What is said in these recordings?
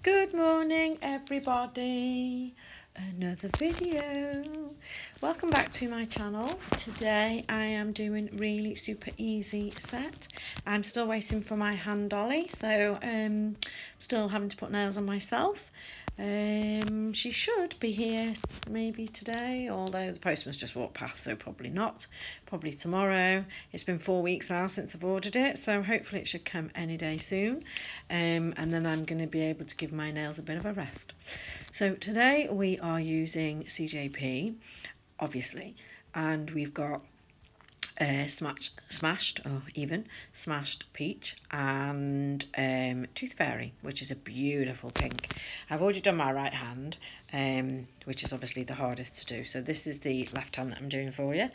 Good morning everybody, another video. Welcome back to my channel. Today I am doing really super easy set. I'm still waiting for my hand dolly, so still having to put nails on myself. She should be here maybe today, although the postman's just walked past, so probably not. Probably tomorrow. It's been 4 weeks now since I've ordered it, so hopefully it should come any day soon. And then I'm going to be able to give my nails a bit of a rest. So today we are using CJP, obviously, and we've got smashed peach and tooth fairy, which is a beautiful pink. I've already done my right hand, which is obviously the hardest to do, so this is the left hand that I'm doing for you.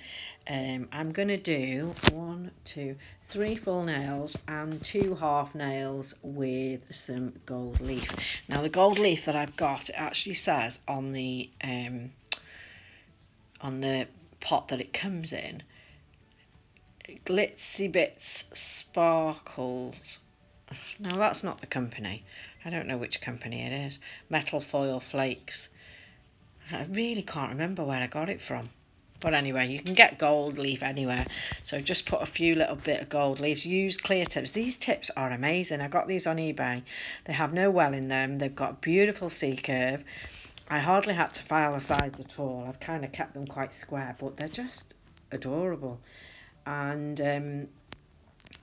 I'm going to do 1, 2, 3 full nails and 2 half nails with some gold leaf. Now the gold leaf that I've got, it actually says on the pot that it comes in, Glitzy Bits Sparkles. Now that's not the company. I don't know which company it is. Metal Foil Flakes. I really can't remember where I got it from. But anyway, you can get gold leaf anywhere. So just put a few little bit of gold leaves. Use clear tips. These tips are amazing. I got these on eBay. They have no well in them. They've got a beautiful C-curve. I hardly had to file the sides at all. I've kind of kept them quite square, but they're just adorable. And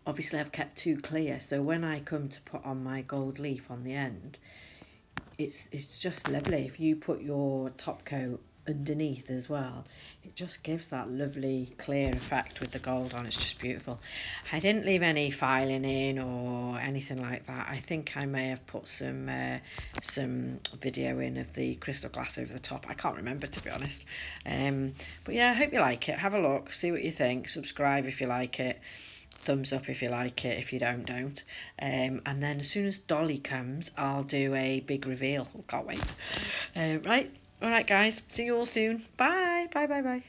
obviously I've kept 2 clear, so when I come to put on my gold leaf on the end, it's just lovely. If you put your top coat underneath as well, it just gives that lovely clear effect with the gold on. It's just beautiful. I didn't leave any filing in or anything like that. I think I may have put some video in of the crystal glass over the top. I can't remember, to be honest. But yeah, I hope you like it. Have a look, see what you think, subscribe if you like it, thumbs up if you like it. If you don't. And then as soon as Dolly comes, I'll do a big reveal. Can't wait. Right, all right guys, see you all soon. Bye.